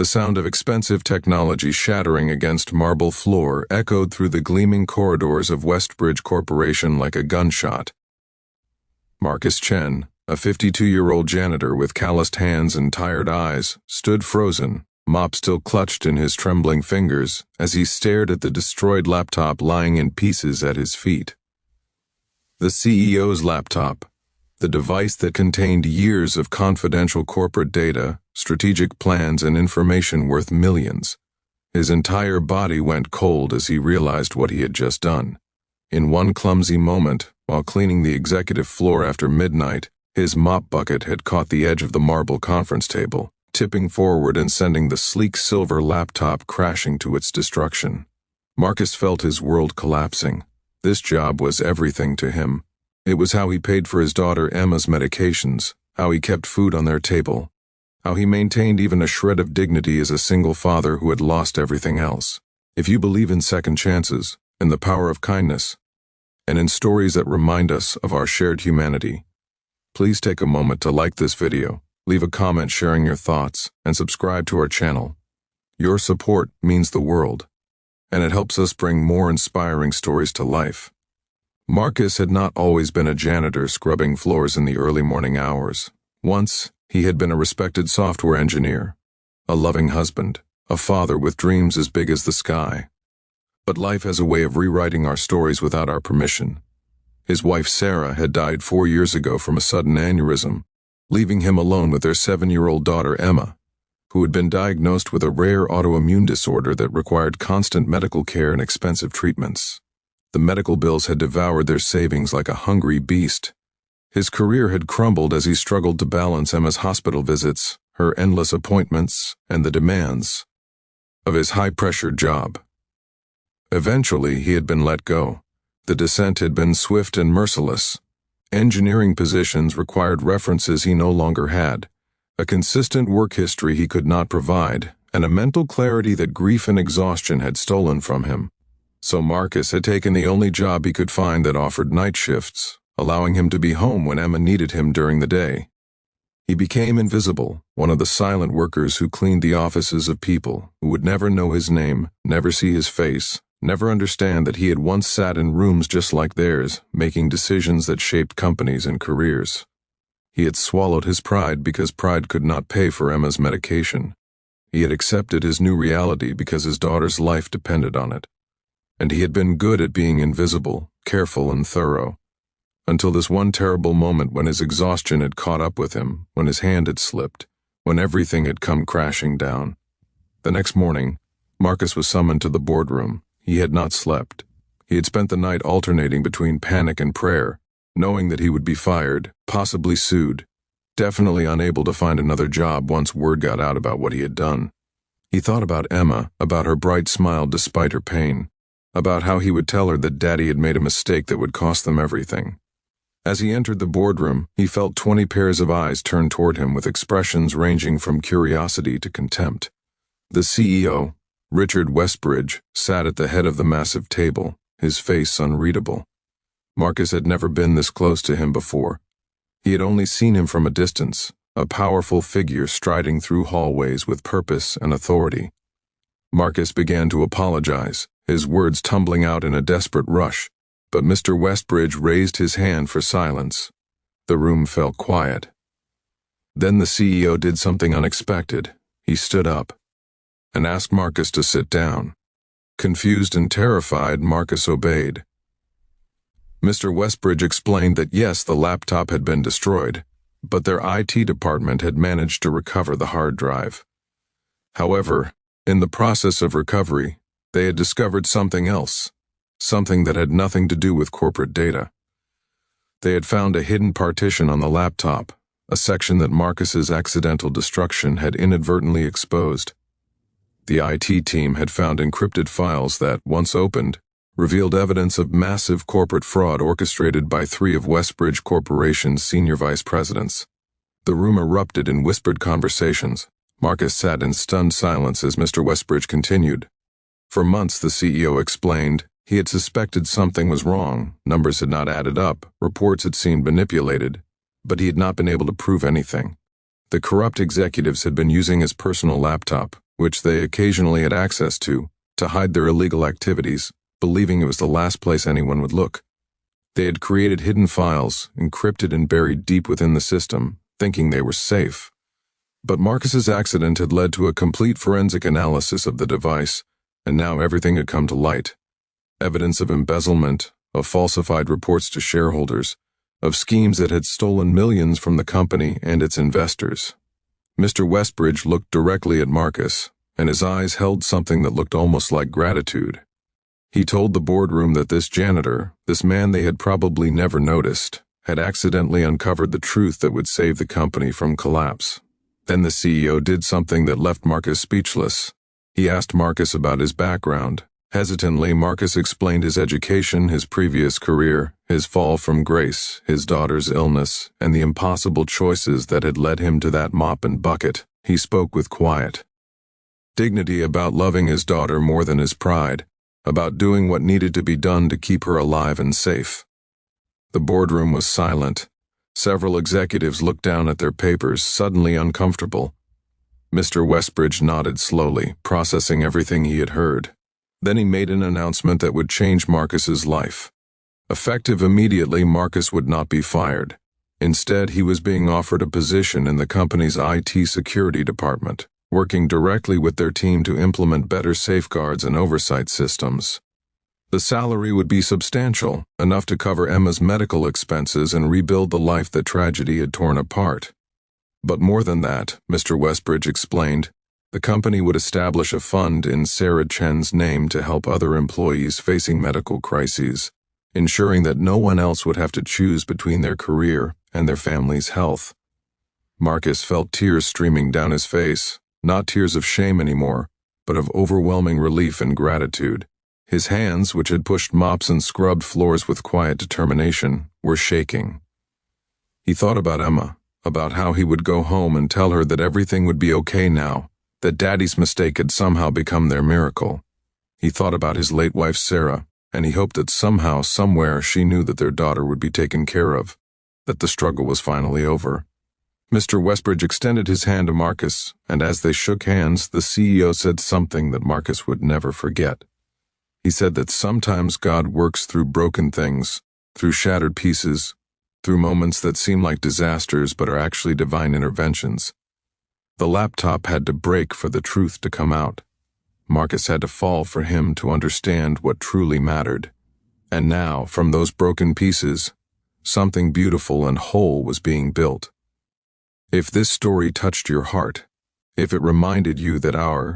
The sound of expensive technology shattering against marble floor echoed through the gleaming corridors of Westbridge Corporation like a gunshot. Marcus Chen, a 52-year-old janitor with calloused hands and tired eyes, stood frozen, mop still clutched in his trembling fingers, as he stared at the destroyed laptop lying in pieces at his feet. The CEO's laptop, the device that contained years of confidential corporate data, strategic plans, and information worth millions. His entire body went cold as he realized what he had just done. In one clumsy moment, while cleaning the executive floor after midnight, his mop bucket had caught the edge of the marble conference table, tipping forward and sending the sleek silver laptop crashing to its destruction. Marcus felt his world collapsing. This job was everything to him. It was how he paid for his daughter Emma's medications, how he kept food on their table, how he maintained even a shred of dignity as a single father who had lost everything else. If you believe in second chances, in the power of kindness, and in stories that remind us of our shared humanity, please take a moment to like this video, leave a comment sharing your thoughts, and subscribe to our channel. Your support means the world, and it helps us bring more inspiring stories to life. Marcus had not always been a janitor scrubbing floors in the early morning hours. Once, he had been a respected software engineer, a loving husband, a father with dreams as big as the sky. But life has a way of rewriting our stories without our permission. His wife Sarah had died 4 years ago from a sudden aneurysm, leaving him alone with their 7-year-old daughter Emma, who had been diagnosed with a rare autoimmune disorder that required constant medical care and expensive treatments. The medical bills had devoured their savings like a hungry beast. His career had crumbled as he struggled to balance Emma's hospital visits, her endless appointments, and the demands of his high-pressure job. Eventually, he had been let go. The descent had been swift and merciless. Engineering positions required references he no longer had, a consistent work history he could not provide, and a mental clarity that grief and exhaustion had stolen from him. So Marcus had taken the only job he could find that offered night shifts, allowing him to be home when Emma needed him during the day. He became invisible, one of the silent workers who cleaned the offices of people who would never know his name, never see his face, never understand that he had once sat in rooms just like theirs, making decisions that shaped companies and careers. He had swallowed his pride because pride could not pay for Emma's medication. He had accepted his new reality because his daughter's life depended on it. And he had been good at being invisible, careful and thorough, until this one terrible moment when his exhaustion had caught up with him, when his hand had slipped, when everything had come crashing down. The next morning, Marcus was summoned to the boardroom. He had not slept. He had spent the night alternating between panic and prayer, knowing that he would be fired, possibly sued, definitely unable to find another job once word got out about what he had done. He thought about Emma, about her bright smile despite her pain, about how he would tell her that Daddy had made a mistake that would cost them everything. As he entered the boardroom, he felt 20 pairs of eyes turn toward him with expressions ranging from curiosity to contempt. The CEO, Richard Westbridge, sat at the head of the massive table, his face unreadable. Marcus had never been this close to him before. He had only seen him from a distance, a powerful figure striding through hallways with purpose and authority. Marcus began to apologize, his words tumbling out in a desperate rush, but Mr. Westbridge raised his hand for silence. The room fell quiet. Then the CEO did something unexpected. He stood up and asked Marcus to sit down. Confused and terrified, Marcus obeyed. Mr. Westbridge explained that yes, the laptop had been destroyed, but their IT department had managed to recover the hard drive. However, in the process of recovery, they had discovered something else, something that had nothing to do with corporate data. They had found a hidden partition on the laptop, a section that Marcus's accidental destruction had inadvertently exposed. The IT team had found encrypted files that, once opened, revealed evidence of massive corporate fraud orchestrated by 3 of Westbridge Corporation's senior vice presidents. The room erupted in whispered conversations. Marcus sat in stunned silence as Mr. Westbridge continued. For months, the CEO explained, he had suspected something was wrong. Numbers had not added up, reports had seemed manipulated, but he had not been able to prove anything. The corrupt executives had been using his personal laptop, which they occasionally had access to hide their illegal activities, believing it was the last place anyone would look. They had created hidden files, encrypted and buried deep within the system, thinking they were safe. But Marcus's accident had led to a complete forensic analysis of the device, and now everything had come to light. Evidence of embezzlement, of falsified reports to shareholders, of schemes that had stolen millions from the company and its investors. Mr. Westbridge looked directly at Marcus, and his eyes held something that looked almost like gratitude. He told the boardroom that this janitor, this man they had probably never noticed, had accidentally uncovered the truth that would save the company from collapse. Then the CEO did something that left Marcus speechless. He asked Marcus about his background. Hesitantly, Marcus explained his education, his previous career, his fall from grace, his daughter's illness, and the impossible choices that had led him to that mop and bucket. He spoke with quiet dignity about loving his daughter more than his pride, about doing what needed to be done to keep her alive and safe. The boardroom was silent. Several executives looked down at their papers, suddenly uncomfortable. Mr. Westbridge nodded slowly, processing everything he had heard. Then he made an announcement that would change Marcus's life. Effective immediately, Marcus would not be fired. Instead, he was being offered a position in the company's IT security department, working directly with their team to implement better safeguards and oversight systems. The salary would be substantial, enough to cover Emma's medical expenses and rebuild the life that tragedy had torn apart. But more than that, Mr. Westbridge explained, the company would establish a fund in Sarah Chen's name to help other employees facing medical crises, ensuring that no one else would have to choose between their career and their family's health. Marcus felt tears streaming down his face, not tears of shame anymore, but of overwhelming relief and gratitude. His hands, which had pushed mops and scrubbed floors with quiet determination, were shaking. He thought about Emma, about how he would go home and tell her that everything would be okay now, that Daddy's mistake had somehow become their miracle. He thought about his late wife Sarah, and he hoped that somehow, somewhere, she knew that their daughter would be taken care of, that the struggle was finally over. Mr. Westbridge extended his hand to Marcus, and as they shook hands, the CEO said something that Marcus would never forget. He said that sometimes God works through broken things, through shattered pieces, through moments that seem like disasters but are actually divine interventions. The laptop had to break for the truth to come out. Marcus had to fall for him to understand what truly mattered. And now, from those broken pieces, something beautiful and whole was being built. If this story touched your heart, if it reminded you that our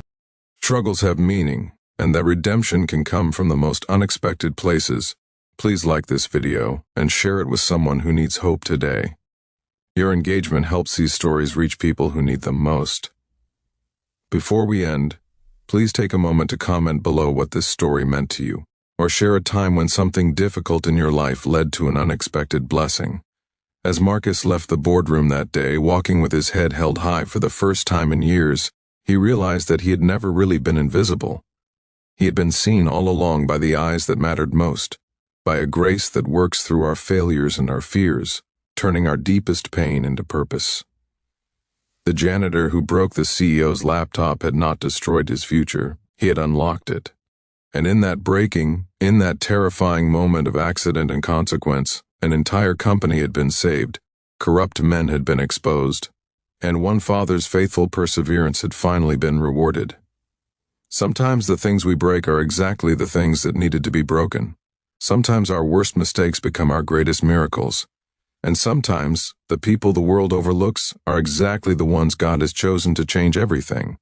struggles have meaning, and that redemption can come from the most unexpected places, please like this video and share it with someone who needs hope today. Your engagement helps these stories reach people who need them most. Before we end, please take a moment to comment below what this story meant to you, or share a time when something difficult in your life led to an unexpected blessing. As Marcus left the boardroom that day, walking with his head held high for the first time in years, he realized that he had never really been invisible. He had been seen all along by the eyes that mattered most, by a grace that works through our failures and our fears, turning our deepest pain into purpose. The janitor who broke the CEO's laptop had not destroyed his future, he had unlocked it. And in that breaking, in that terrifying moment of accident and consequence, an entire company had been saved, corrupt men had been exposed, and one father's faithful perseverance had finally been rewarded. Sometimes the things we break are exactly the things that needed to be broken. Sometimes our worst mistakes become our greatest miracles. And sometimes the people the world overlooks are exactly the ones God has chosen to change everything.